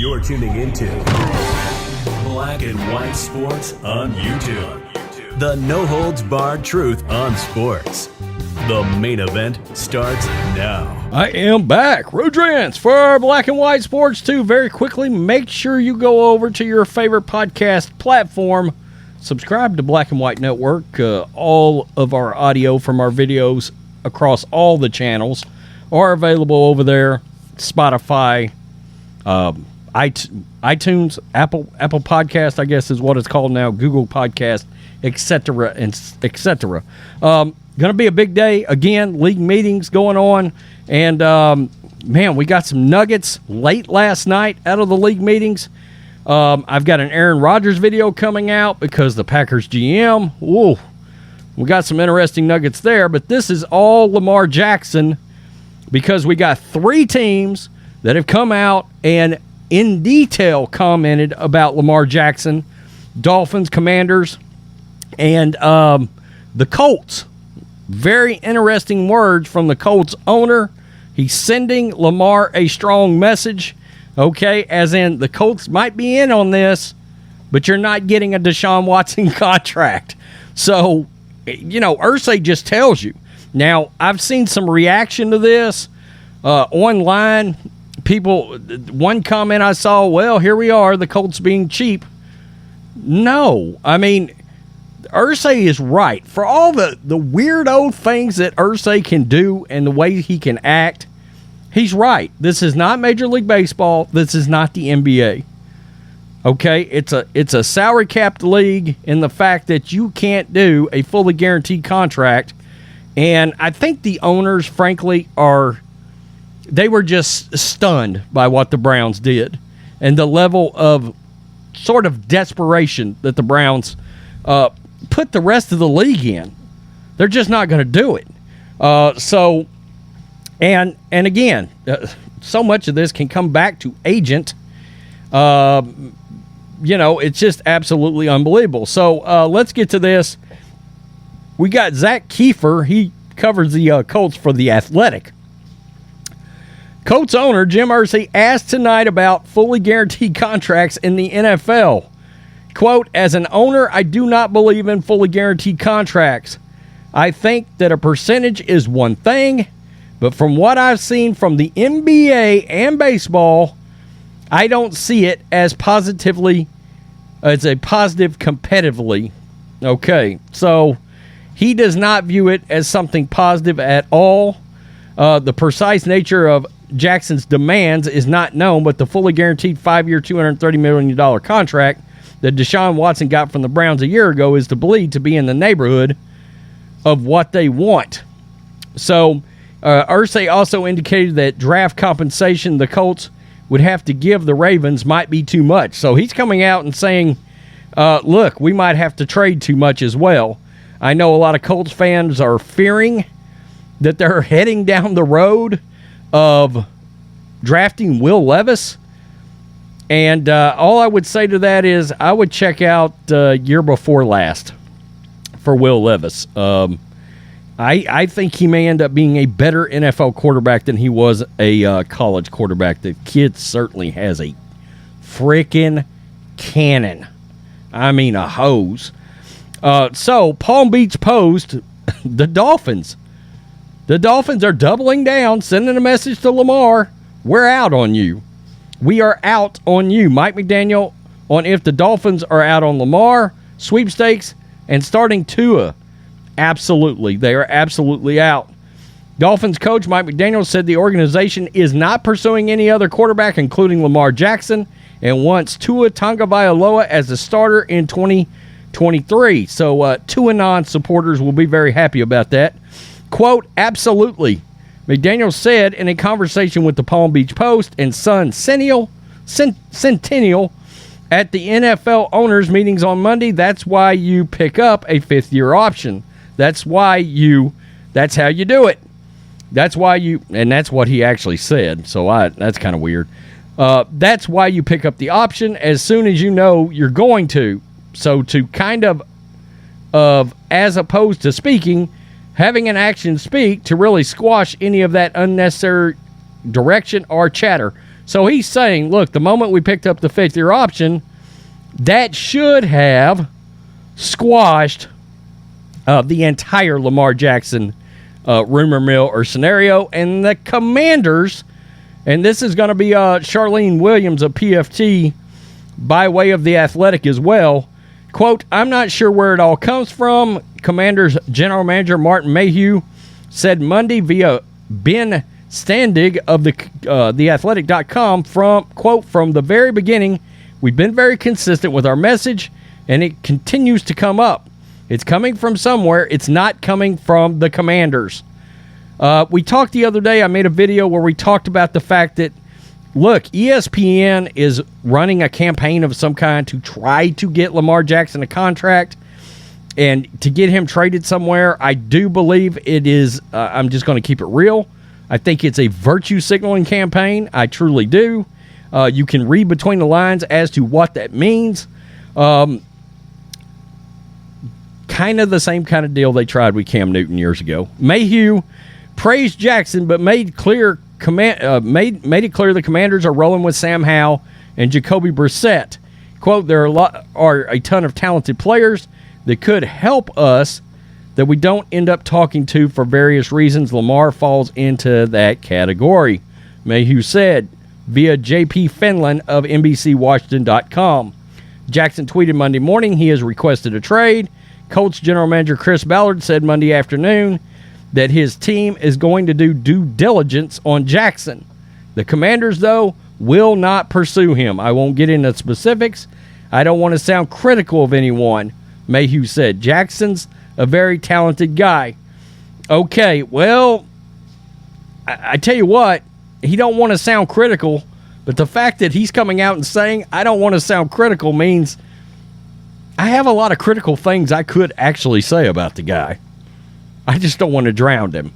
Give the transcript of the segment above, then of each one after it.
You're tuning into Black and White Sports on YouTube. The no-holds-barred truth on sports. The main event starts now. I am back. Rodrance for Black and White Sports 2. Very quickly, make sure you go over to your favorite podcast platform. Subscribe to Black and White Network. All of our audio from our videos across all the channels are available over there. Spotify, iTunes, Apple Podcast, I guess is what it's called now, Google Podcast, etc., etc. Going to be a big day. Again, league meetings going on. And, man, we got some nuggets late last night out of the league meetings. I've got an Aaron Rodgers video coming out because the Packers GM, we got some interesting nuggets there. But this is all Lamar Jackson because we got three teams that have come out and in detail commented about Lamar Jackson: Dolphins, Commanders, and the Colts. Very interesting words from the Colts owner. He's sending Lamar a strong message, okay, as in the Colts might be in on this, but you're not getting a Deshaun Watson contract. So, Irsay just tells you. Now, I've seen some reaction to this online. People, one comment I saw, well, here we are, the Colts being cheap. No, I mean, Irsay is right. For all the weirdo things that Irsay can do and the way he can act, he's right. This is not Major League Baseball. This is not the NBA. Okay? It's a salary capped league in the fact that you can't do a fully guaranteed contract. And I think the owners, frankly, they were just stunned by what the Browns did and the level of sort of desperation that the Browns put the rest of the league in. They're just not going to do it. And again, so much of this can come back to agent. It's just absolutely unbelievable. So let's get to this. We got Zach Kiefer. He covers the Colts for The Athletic. Colts owner Jim Irsay asked tonight about fully guaranteed contracts in the NFL. Quote, as an owner, I do not believe in fully guaranteed contracts. I think that a percentage is one thing, but from what I've seen from the NBA and baseball, I don't see it as a positive competitively. Okay, so he does not view it as something positive at all. The precise nature of Jackson's demands is not known, but the fully guaranteed 5-year, $230 million contract that Deshaun Watson got from the Browns a year ago is believed to be in the neighborhood of what they want. So, Irsay also indicated that draft compensation the Colts would have to give the Ravens might be too much. So he's coming out and saying, look, we might have to trade too much as well. I know a lot of Colts fans are fearing that they're heading down the road of drafting Will Levis. And all I would say to that is I would check out year before last for Will Levis. I think he may end up being a better NFL quarterback than he was a college quarterback. The kid certainly has a freaking cannon. I mean, a hose. So, Palm Beach Post, the Dolphins. The Dolphins are doubling down, sending a message to Lamar. We're out on you. We are out on you. Mike McDaniel on if the Dolphins are out on Lamar, sweepstakes, and starting Tua. Absolutely. They are absolutely out. Dolphins coach Mike McDaniel said the organization is not pursuing any other quarterback, including Lamar Jackson, and wants Tua Tagovailoa as the starter in 2023. So Tua non-supporters will be very happy about that. Quote, absolutely. McDaniel said in a conversation with the Palm Beach Post and Sun Centennial at the NFL owners meetings on Monday, that's why you pick up a fifth-year option. That's how you do it. That's why and that's what he actually said, so that's kind of weird. That's why you pick up the option as soon as you know you're going to. So to kind of as opposed to speaking, having an action speak to really squash any of that unnecessary direction or chatter. So he's saying, look, the moment we picked up the fifth-year option, that should have squashed the entire Lamar Jackson rumor mill or scenario. And the Commanders, and this is going to be Charlene Williams of PFT by way of The Athletic as well. Quote, I'm not sure where it all comes from. Commanders general manager Martin Mayhew said Monday via Ben Standig of theathletic.com from, quote, from the very beginning, we've been very consistent with our message, and it continues to come up. It's coming from somewhere. It's not coming from the Commanders. We talked the other day. I made a video where we talked about the fact that, look, ESPN is running a campaign of some kind to try to get Lamar Jackson a contract and to get him traded somewhere. I do believe it is, I'm just going to keep it real, I think it's a virtue signaling campaign. I truly do. You can read between the lines as to what that means. Kind of the same kind of deal they tried with Cam Newton years ago. Mayhew praised Jackson, but made it clear the Commanders are rolling with Sam Howell and Jacoby Brissett. Quote, there are a ton of talented players that could help us that we don't end up talking to for various reasons. Lamar falls into that category, Mayhew said via J.P. Finland of NBCWashington.com. Jackson tweeted Monday morning he has requested a trade. Colts general manager Chris Ballard said Monday afternoon that his team is going to do due diligence on Jackson. The Commanders, though, will not pursue him. I won't get into specifics. I don't want to sound critical of anyone, Mayhew said. Jackson's a very talented guy. Okay, well, I tell you what, he don't want to sound critical, but the fact that he's coming out and saying, I don't want to sound critical, means I have a lot of critical things I could actually say about the guy. I just don't want to drown him.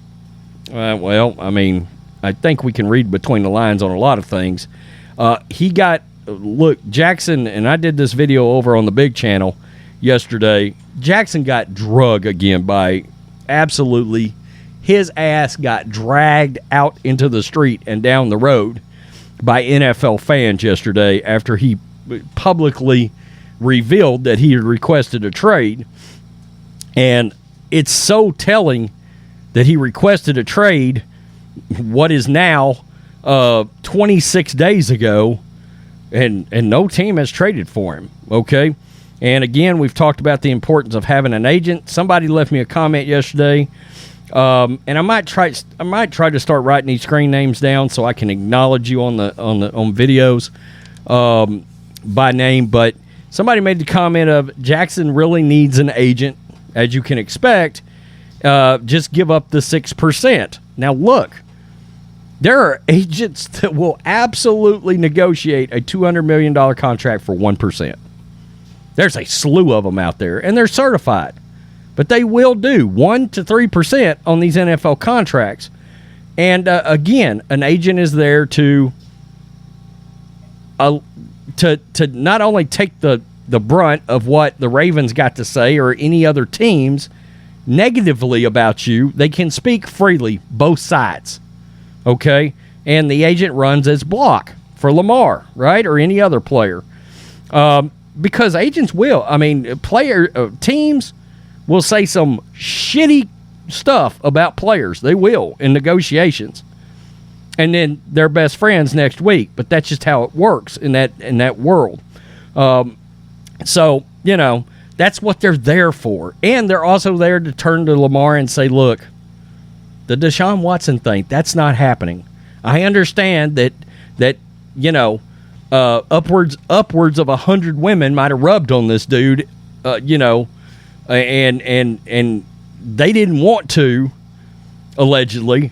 Well, I mean, I think we can read between the lines on a lot of things. Look, Jackson, and I did this video over on the big channel yesterday. Jackson got drug again by absolutely, his ass got dragged out into the street and down the road by NFL fans yesterday after he publicly revealed that he had requested a trade. And it's so telling that he requested a trade what is now 26 days ago, and no team has traded for him, okay? And again, we've talked about the importance of having an agent. Somebody left me a comment yesterday, and I might try to start writing these screen names down so I can acknowledge you on videos by name. But somebody made the comment of Jackson really needs an agent, as you can expect. Just give up the 6%. Now look, there are agents that will absolutely negotiate a $200 million contract for 1%. There's a slew of them out there, and they're certified. But they will do 1 to 3% on these NFL contracts. And again, an agent is there to not only take the brunt of what the Ravens got to say or any other teams negatively about you, they can speak freely, both sides. Okay? And the agent runs as block for Lamar, right? Or any other player. Because agents will. I mean, teams will say some shitty stuff about players. They will in negotiations. And then they're best friends next week. But that's just how it works in that world. So, you know, that's what they're there for. And they're also there to turn to Lamar and say, look, the Deshaun Watson thing, that's not happening. I understand that you know, upwards of 100 women might have rubbed on this dude, you know, and they didn't want to, allegedly.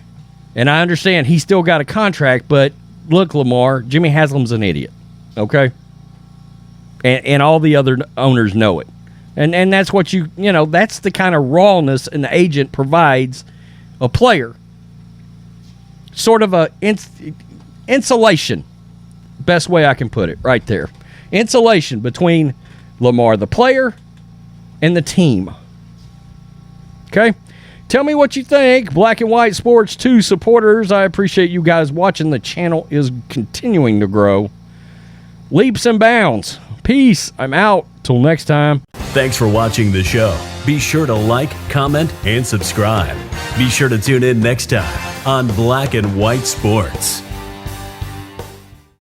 And I understand he still got a contract, but look, Lamar, Jimmy Haslam's an idiot, okay? And all the other owners know it. And that's what you know, that's the kind of rawness an agent provides a player. Sort of a insulation. Best way I can put it, right there. Insulation between Lamar, the player, and the team. Okay? Tell me what you think. Black and White Sports 2 supporters, I appreciate you guys watching. The channel is continuing to grow. Leaps and bounds. Peace. I'm out. Till next time. Thanks for watching the show. Be sure to like, comment, and subscribe. Be sure to tune in next time on Black and White Sports.